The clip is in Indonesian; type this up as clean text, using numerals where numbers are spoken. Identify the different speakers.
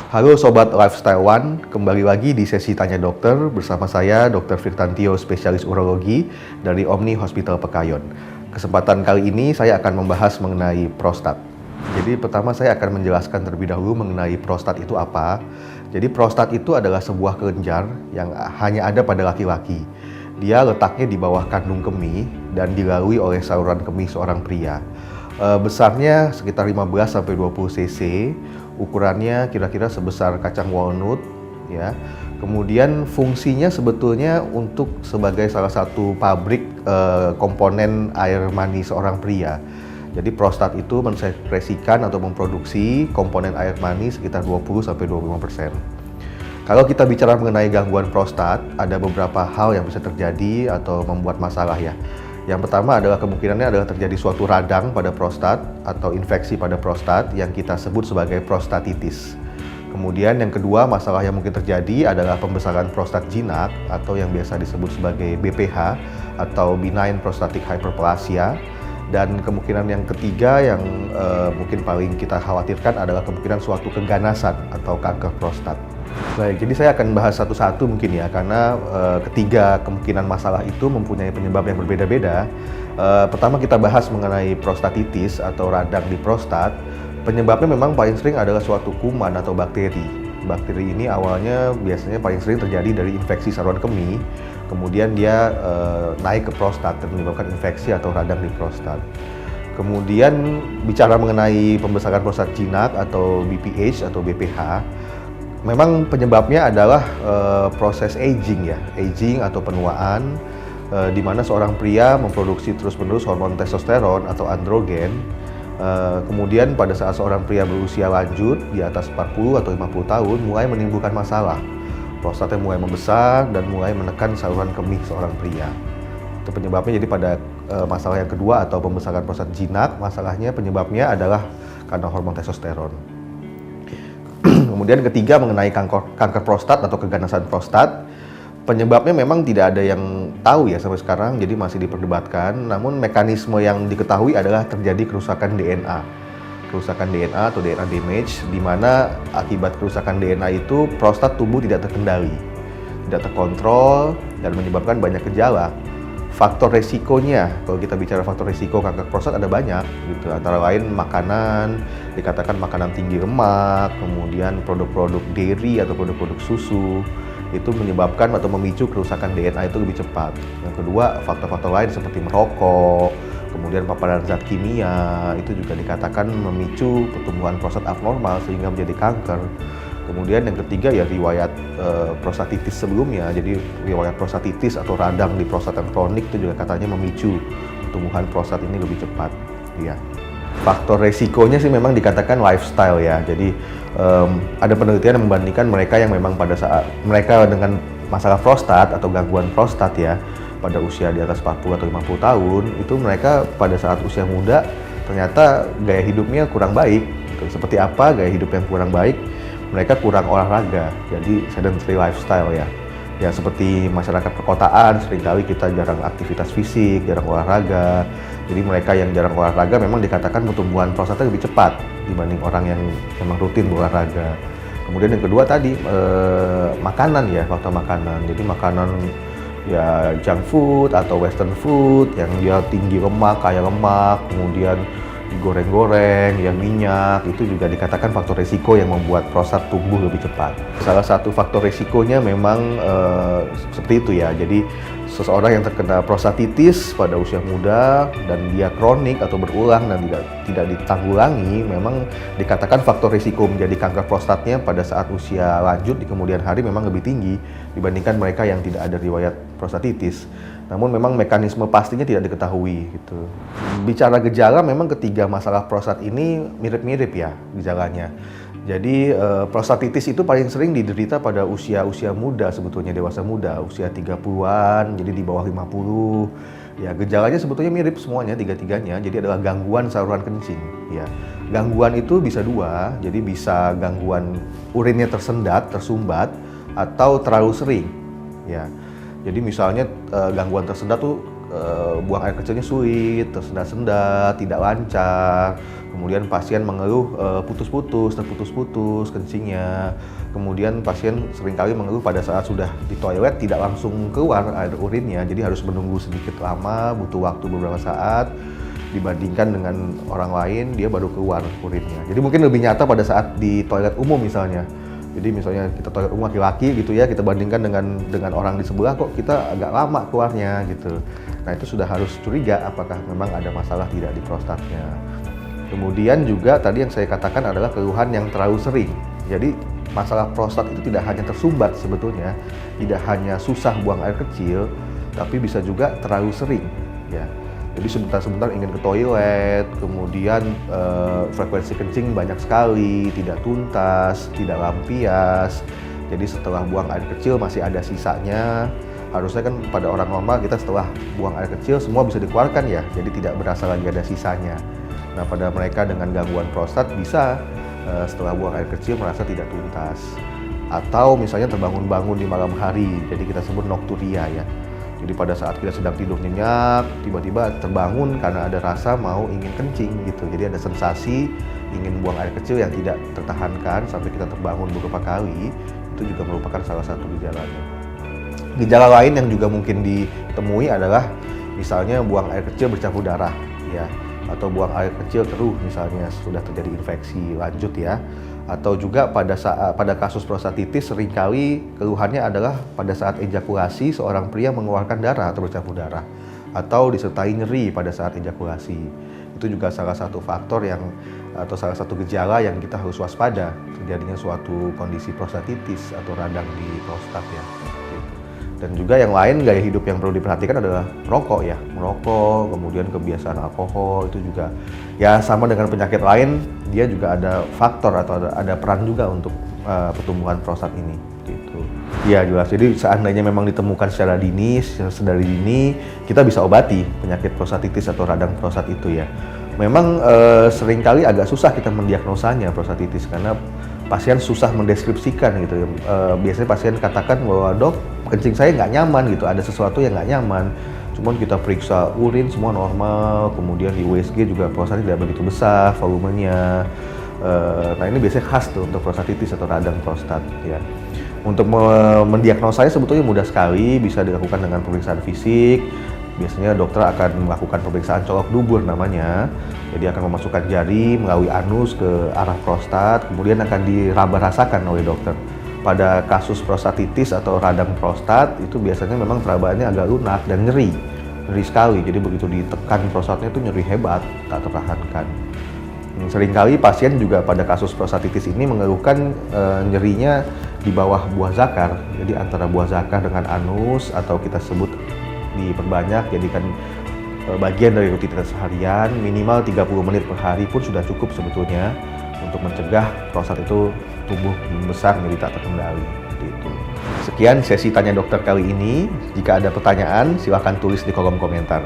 Speaker 1: Halo Sobat Lifestyle One, kembali lagi di sesi Tanya Dokter bersama saya Dr. Firtantio, spesialis urologi dari Omni Hospital Pekayon. Kesempatan kali ini saya akan membahas mengenai prostat. Jadi pertama saya akan menjelaskan terlebih dahulu mengenai prostat itu apa. Jadi prostat itu adalah sebuah kelenjar yang hanya ada pada laki-laki. Dia letaknya di bawah kandung kemih dan dilalui oleh saluran kemih seorang pria. Besarnya sekitar 15-20 cc, ukurannya kira-kira sebesar kacang walnut, ya. Kemudian fungsinya sebetulnya untuk sebagai salah satu pabrik komponen air mani seorang pria. Jadi prostat itu mensekresikan atau memproduksi komponen air mani sekitar 20-25%. Kalau kita bicara mengenai gangguan prostat, ada beberapa hal yang bisa terjadi atau membuat masalah ya. Yang pertama adalah kemungkinannya adalah terjadi suatu radang pada prostat atau infeksi pada prostat yang kita sebut sebagai prostatitis. Kemudian yang kedua, masalah yang mungkin terjadi adalah pembesaran prostat jinak atau yang biasa disebut sebagai BPH atau benign prostatic hyperplasia. Dan kemungkinan yang ketiga yang mungkin paling kita khawatirkan adalah kemungkinan suatu keganasan atau kanker prostat. Baik, jadi saya akan bahas satu-satu mungkin ya, karena ketiga kemungkinan masalah itu mempunyai penyebab yang berbeda-beda. Pertama kita bahas mengenai prostatitis atau radang di prostat. Penyebabnya memang paling sering adalah suatu kuman atau bakteri. Bakteri ini awalnya biasanya paling sering terjadi dari infeksi saluran kemih, kemudian dia naik ke prostat dan menyebabkan infeksi atau radang di prostat. Kemudian bicara mengenai pembesaran prostat jinak atau BPH atau BPH, memang penyebabnya adalah proses aging ya, aging atau penuaan, di mana seorang pria memproduksi terus-menerus hormon testosteron atau androgen. Kemudian pada saat seorang pria berusia lanjut di atas 40 atau 50 tahun mulai menimbulkan masalah. Prostatnya mulai membesar dan mulai menekan saluran kemih seorang pria. Itu penyebabnya. Jadi pada masalah yang kedua atau pembesaran prostat jinak, masalahnya penyebabnya adalah karena hormon testosteron. Kemudian ketiga mengenai kanker prostat atau keganasan prostat. Penyebabnya memang tidak ada yang tahu ya sampai sekarang, jadi masih diperdebatkan. Namun mekanisme yang diketahui adalah terjadi kerusakan DNA. Kerusakan DNA atau DNA damage, di mana akibat kerusakan DNA itu prostat tumbuh tidak terkendali, tidak terkontrol, dan menyebabkan banyak gejala. Faktor resikonya, kalau kita bicara faktor resiko kanker prostat ada banyak gitu, antara lain makanan, dikatakan makanan tinggi lemak, kemudian produk-produk dairy atau produk-produk susu, itu menyebabkan atau memicu kerusakan DNA itu lebih cepat. Yang kedua, faktor-faktor lain seperti merokok, kemudian paparan zat kimia, itu juga dikatakan memicu pertumbuhan prostat abnormal sehingga menjadi kanker. Kemudian yang ketiga ya riwayat prostatitis sebelumnya, jadi riwayat prostatitis atau radang di prostat yang kronik itu juga katanya memicu pertumbuhan prostat ini lebih cepat. Ya. Faktor resikonya sih memang dikatakan lifestyle ya, jadi ada penelitian yang membandingkan mereka yang memang pada saat mereka dengan masalah prostat atau gangguan prostat ya, pada usia di atas 40 atau 50 tahun, itu mereka pada saat usia muda ternyata gaya hidupnya kurang baik. Seperti apa gaya hidup yang kurang baik? Mereka kurang olahraga, jadi sedentary lifestyle ya. Ya seperti masyarakat perkotaan, seringkali kita jarang aktivitas fisik, jarang olahraga. Jadi mereka yang jarang olahraga memang dikatakan pertumbuhan prostatnya lebih cepat dibanding orang yang memang rutin berolahraga. Kemudian yang kedua tadi makanan ya, faktor makanan. Jadi makanan ya junk food atau western food yang dia tinggi lemak, kaya lemak, kemudian digoreng-goreng, yang minyak, itu juga dikatakan faktor risiko yang membuat prostat tumbuh lebih cepat. Salah satu faktor risikonya memang seperti itu ya. Jadi seseorang yang terkena prostatitis pada usia muda dan dia kronik atau berulang dan tidak ditanggulangi, memang dikatakan faktor risiko menjadi kanker prostatnya pada saat usia lanjut di kemudian hari memang lebih tinggi dibandingkan mereka yang tidak ada riwayat prostatitis. Namun memang mekanisme pastinya tidak diketahui gitu. Bicara gejala, memang ketiga masalah prostat ini mirip-mirip ya gejalanya. Jadi prostatitis itu paling sering diderita pada usia muda, sebetulnya dewasa muda, usia 30-an, jadi di bawah 50. Ya, gejalanya sebetulnya mirip semuanya, tiga-tiganya. Jadi adalah gangguan saluran kencing ya. Gangguan itu bisa dua, jadi bisa gangguan urinnya tersendat, tersumbat, atau terlalu sering ya. Jadi misalnya gangguan tersendat tuh buang air kecilnya sulit, tersendat-sendat, tidak lancar. Kemudian pasien mengeluh terputus-putus kencingnya. Kemudian pasien seringkali mengeluh pada saat sudah di toilet tidak langsung keluar air urinnya, jadi harus menunggu sedikit lama, butuh waktu beberapa saat dibandingkan dengan orang lain dia baru keluar urinnya. Jadi mungkin lebih nyata pada saat di toilet umum misalnya. Jadi misalnya kita toilet umum laki-laki gitu ya, kita bandingkan dengan orang di sebelah kok kita agak lama keluarnya gitu. Nah itu sudah harus curiga apakah memang ada masalah tidak di prostatnya. Kemudian juga tadi yang saya katakan adalah keluhan yang terlalu sering. Jadi masalah prostat itu tidak hanya tersumbat sebetulnya, tidak hanya susah buang air kecil, tapi bisa juga terlalu sering ya. Jadi sebentar-sebentar ingin ke toilet, kemudian frekuensi kencing banyak sekali, tidak tuntas, tidak lampias. Jadi setelah buang air kecil masih ada sisanya. Harusnya kan pada orang normal kita setelah buang air kecil semua bisa dikeluarkan ya, jadi tidak berasa lagi ada sisanya. Nah pada mereka dengan gangguan prostat bisa setelah buang air kecil merasa tidak tuntas. Atau misalnya terbangun-bangun di malam hari, jadi kita sebut nokturia ya. Jadi pada saat kita sedang tidur nyenyak, tiba-tiba terbangun karena ada rasa mau ingin kencing gitu. Jadi ada sensasi ingin buang air kecil yang tidak tertahankan sampai kita terbangun beberapa kali, itu juga merupakan salah satu gejalanya. Gejala lain yang juga mungkin ditemui adalah misalnya buang air kecil bercampur darah ya, atau buang air kecil keruh misalnya sudah terjadi infeksi lanjut ya. Atau juga pada kasus prostatitis seringkali keluhannya adalah pada saat ejakulasi seorang pria mengeluarkan darah atau bercampur darah, atau disertai nyeri pada saat ejakulasi. Itu juga salah satu faktor atau salah satu gejala yang kita harus waspada terjadinya suatu kondisi prostatitis atau radang di prostat ya. Dan juga yang lain, gaya hidup yang perlu diperhatikan adalah merokok, kemudian kebiasaan alkohol itu juga ya sama dengan penyakit lain, dia juga ada faktor atau ada peran juga untuk pertumbuhan prostat ini gitu. Ya jelas, jadi seandainya memang ditemukan secara dini, sedari dini, kita bisa obati penyakit prostatitis atau radang prostat itu ya. Memang seringkali agak susah kita mendiagnosanya prostatitis karena pasien susah mendeskripsikan gitu. Biasanya pasien katakan bahwa dok, kencing saya nggak nyaman gitu, ada sesuatu yang nggak nyaman. Cuman kita periksa urin semua normal, kemudian di USG juga prostatnya tidak begitu besar volumenya. Nah ini biasanya khas tuh untuk prostatitis atau radang prostat ya. Untuk mendiagnosanya sebetulnya mudah sekali, bisa dilakukan dengan pemeriksaan fisik. Biasanya dokter akan melakukan pemeriksaan colok dubur namanya. Jadi akan memasukkan jari melalui anus ke arah prostat, kemudian akan diraba rasakan oleh dokter. Pada kasus prostatitis atau radang prostat itu biasanya memang perabaannya agak lunak dan nyeri sekali. Jadi begitu ditekan prostatnya itu nyeri hebat, tak tertahankan. Seringkali pasien juga pada kasus prostatitis ini mengeluhkan nyerinya di bawah buah zakar. Jadi antara buah zakar dengan anus, atau kita sebut diperbanyak jadikan bagian dari rutinitas harian, minimal 30 menit per hari pun sudah cukup sebetulnya untuk mencegah prostat itu tumbuh membesar menjadi tak terkendali. Gitu. Sekian sesi Tanya Dokter kali ini. Jika ada pertanyaan, silakan tulis di kolom komentar.